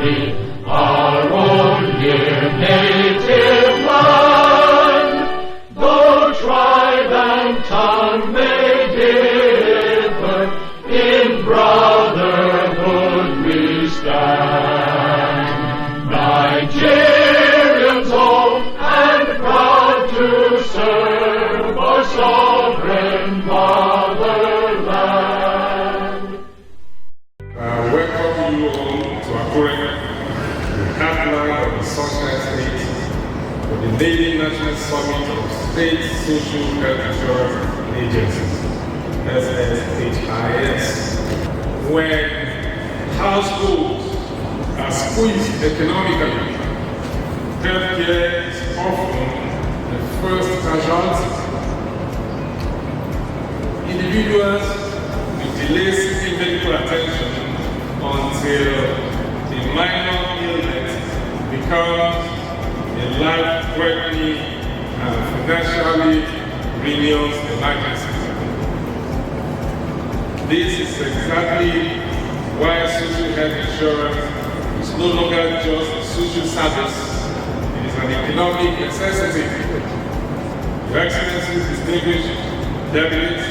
be our own dear native land. Though tribe and tongue may differ, in brotherhood we stand. Nigerians old and proud to serve our sovereign motherland. Welcome you all to Akpoveta, the heartland of the Sunshine State, for the Maiden National Summit of State Social Health Insurance Agencies, SSHIA, when households are squeezed economically. Healthcare is often the first casualty. Individuals will delay seeking medical attention until the minor illness becomes a life-threatening and financially ruinous emergency. This is exactly why social health insurance is no longer just a social service, it is an economic necessity. Your Excellency's distinguished delegates,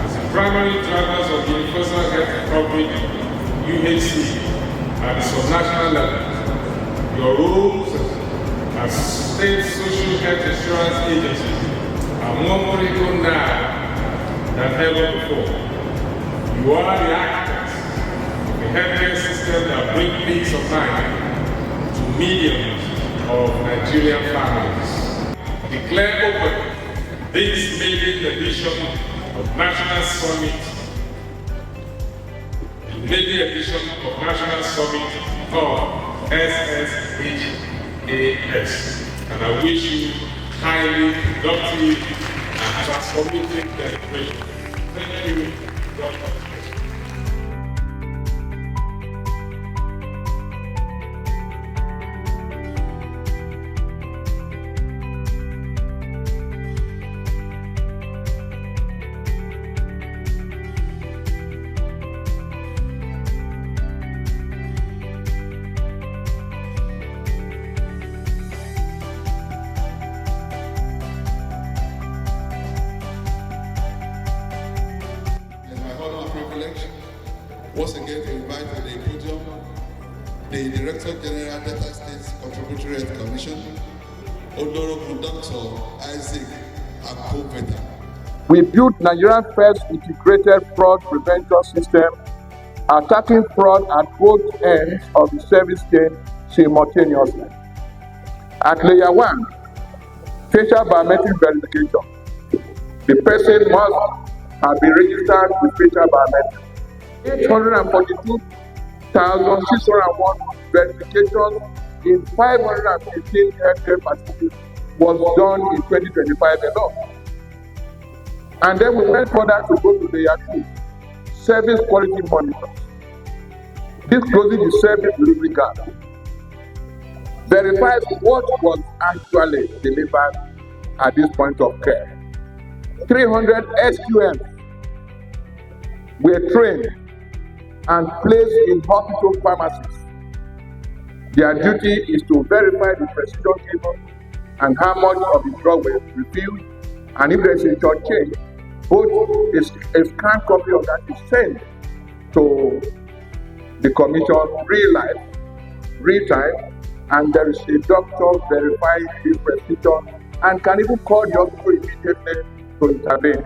as the primary drivers of universal health coverage, UHC, at the subnational level, your roles as state social health insurance agencies are more critical now than ever before. You are the architects of a healthcare system that brings peace of mind to millions of Nigerian families. Declare open this maiden edition of National Summit, the maiden edition of National Summit of SSHIA, and I wish you highly productive and transformative celebration. Thank you, Dr. Once again to invite to the podium the Director General Delta State Contributory Health Commission, Honorable Dr. Isaac Akpoveta. We built Nigeria's first integrated fraud prevention system, attacking fraud at both ends of the service chain simultaneously. At layer 1, facial biometric verification. The person must have been registered with facial biometrics. 842,601 verifications in 515 healthcare facilities was done in 2025 alone. And then we went further to go to layer 2, service quality monitors. This closes the service delivery gap. Verifies what was actually delivered at this point of care. 300 SQMs were trained and placed in hospital pharmacies. Their duty is to verify the prescription given and how much of the drug was refilled, and if there is a short change, both a scanned copy of that is sent to the commission real time, and there is a doctor verifying this prescription and can even call the hospital immediately to intervene.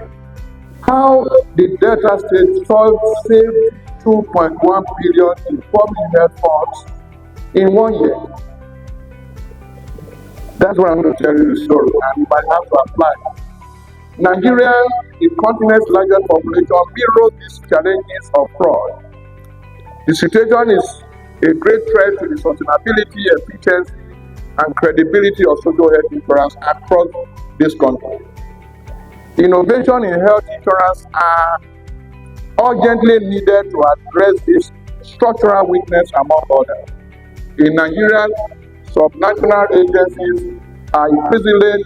How did Delta State save 2.1 billion in public health funds in 1 year? That's what I'm going to tell you the story, and you might have to apply. Nigeria, the continent's largest population, mirrors these challenges of fraud. The situation is a great threat to the sustainability, efficiency, and credibility of social health insurance across this country. Innovation in health insurance are urgently needed to address this structural weakness among others. In Nigeria, subnational agencies are increasingly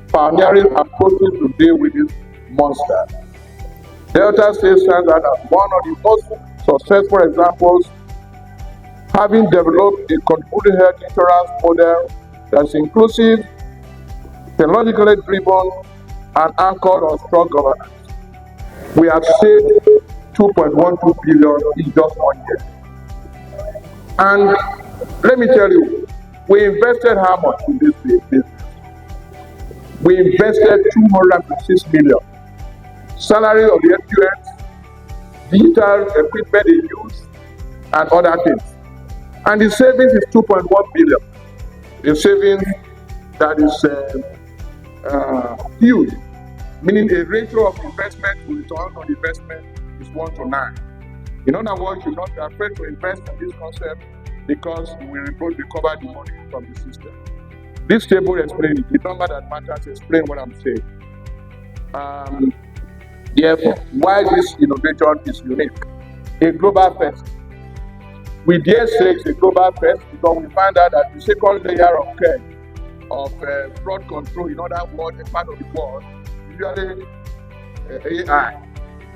pioneering approaches to deal with this monster. Delta State stands out as one of the most successful examples having developed a contributory health insurance model that's inclusive, technologically driven, and anchored on strong governance. We have saved 2.12 billion in just 1 year. And let me tell you, we invested how much in this business? We invested 206 million. Salary of the FQS, digital equipment they use, and other things. And the savings is 2.1 billion. The savings that is huge, meaning a ratio of investment to return on investment is 1 to 9. In other words, you should not be afraid to invest in this concept because you will both recover the money from the system. This table explains it. The number that matters explain what I'm saying. Therefore, why this innovation is unique. A global first. We dare say it's a global first because we find out that the second layer of care of fraud control in other world, a part of the world, usually AI,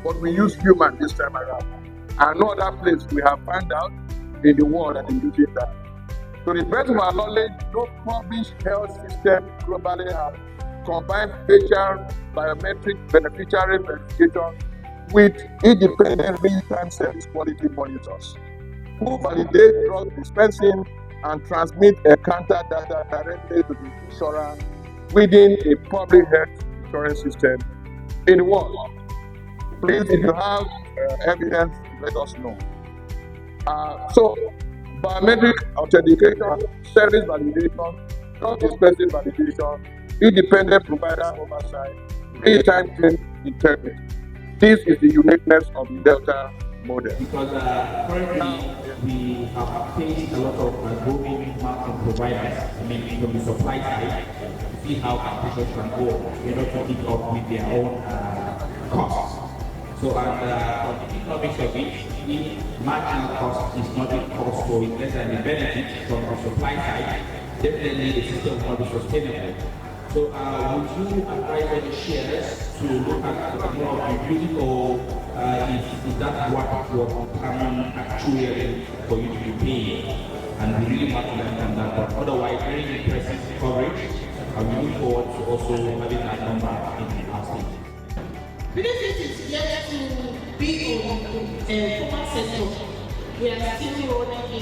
but we use human this time around. And no other place we have found out in the world that is using that. To the best of our knowledge, no published health system globally have combined facial biometric beneficiary verification with independent real-time service quality monitors who validate drug dispensing and transmit encounter data directly to the insurer within a public health insurance system in the world. Please, if you have evidence, let us know. So, biometric authentication, service validation, drug dispensing validation, independent provider oversight, real-time claim integrity. This is the uniqueness of the Delta model. Because currently we have faced a lot of growing market providers, from the supply side, to see how applications can go in order to keep up with their own costs. So, on the economics of it, if marginal cost is not a cost for it, less than the benefit from the supply side, definitely the system will not be sustainable. So, would you advise any shares to look at more of the beauty, or is that what will determine actually for you to be paid? And we really want to learn from that. But otherwise, very impressive coverage. We look forward to also having that number in our state. Benefit is yet to be on formal sector. We are still running a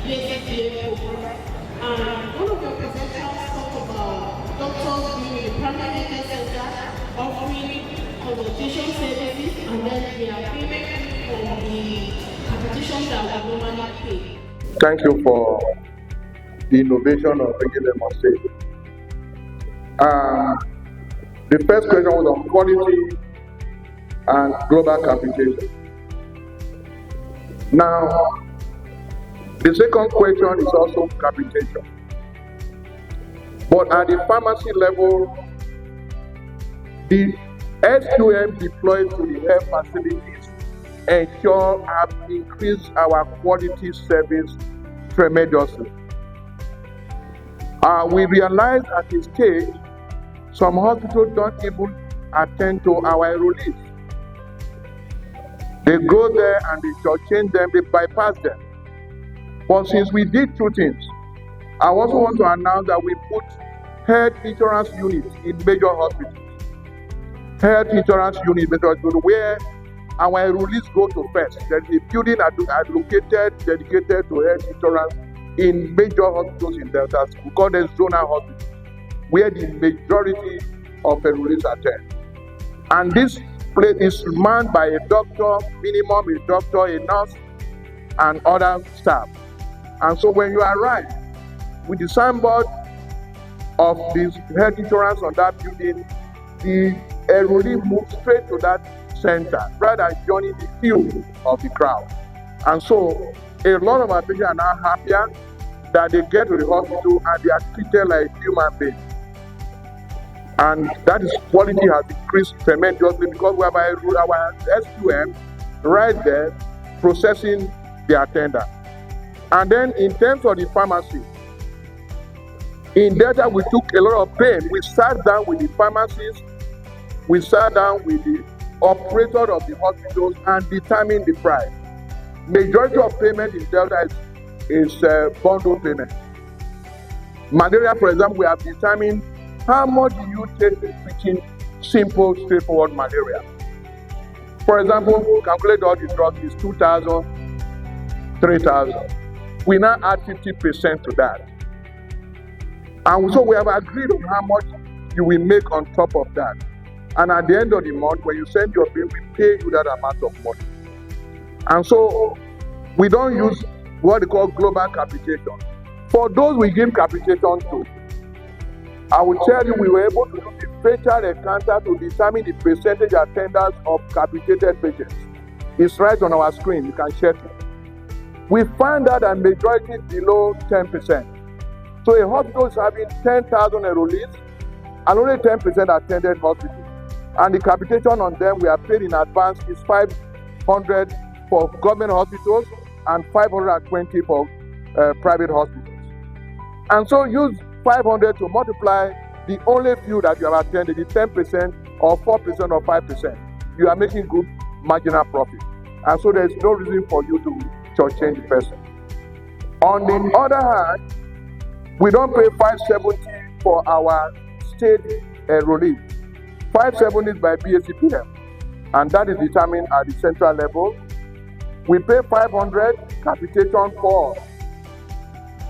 DSCHC program. And one of your presenters talked about doctors being in the primary care center, offering consultation services, and then they are payment for the competition that we normally pay. Thank you for the innovation of bringing them on stage. The first question was on quality and global capitation. Now, the second question is also capitation. But at the pharmacy level, the SQM deployed to the health facilities ensure have increased our quality service tremendously. We realize at this stage, some hospitals don't even attend to our enrollees. They go there and they shortchange them, they bypass them. But since we did two things, I also want to announce that we put health insurance units in major hospitals. Health insurance units where our enrollees go to first. There is a building allocated, dedicated to health insurance in major hospitals in Delta. We call them zonal hospitals, where the majority of enrollees attend. And this place is manned by a doctor, minimum a doctor, a nurse, and other staff. And so when you arrive with the signboard of this health insurance on that building, the enrollee moves straight to that center rather than joining the queue of the crowd. And so a lot of our patients are now happier that they get to the hospital and they are treated like human beings. And that is quality has increased tremendously because we have our SQM right there processing the attendant. And then in terms of the pharmacy, in Delta we took a lot of pain. We sat down with the pharmacists, we sat down with the operator of the hospitals and determined the price. Majority of payment in Delta is is bundle payment. Malaria, for example, we have determined how much do you take in treating simple, straightforward malaria. For example, calculate all the drugs is 2,000, 3,000. We now add 50% to that. And so we have agreed on how much you will make on top of that. And at the end of the month, when you send your bill, we pay you that amount of money. And so we don't use what they call global capitation. For those we give capitation to, I will tell you we were able to use the facial encounter to determine the percentage attendance of capitated patients. It's right on our screen, you can check it. We found that a majority is below 10%. So a hospital is having 10,000 enrollees and only 10% attended hospital. And the capitation on them we are paid in advance is 500 for government hospitals and 520 for private hospitals. And so use 500 to multiply the only few that you have attended, the 10% or 4% or 5%. You are making good marginal profit. And so there's no reason for you to shortchange the person. On the other hand, we don't pay 570 for our state enrollees. 570 is by BACPM, and that is determined at the central level. We pay 500 capitation for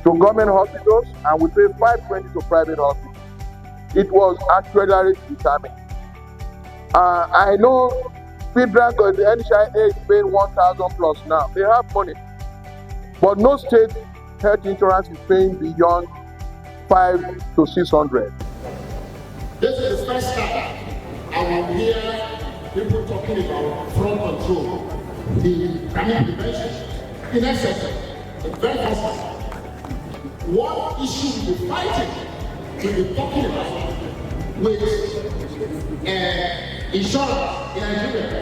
to government hospitals, and we pay 520 to private hospitals. It was actually determined. I know federal, the NHIA is paying 1,000 plus now. They have money, but no state health insurance is paying beyond 500 to 600. This is the first time I will hear people talking about fraud control, the crime prevention. In essence, the very first time. What issue we'll be fighting, we'll be talking about with insurance in Nigeria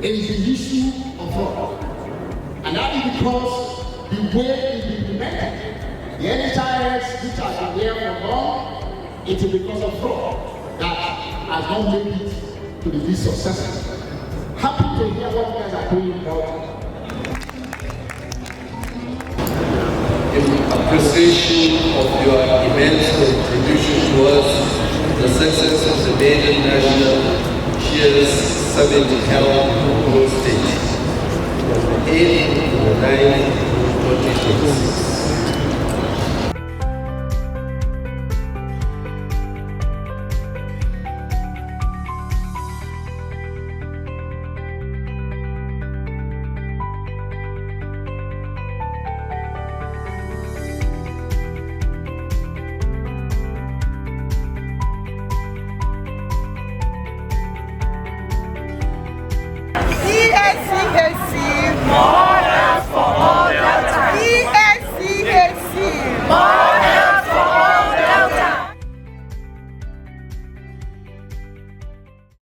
is the issue of fraud. And that is because the way it's implemented, the NHIS, which has been there for long, it is because of fraud that has not made it to be this successful. Happy to hear what you guys are doing about it. In appreciation of your immense contribution towards the success of the Maiden National Summit held in Ogun State, 8 to 9, 2026.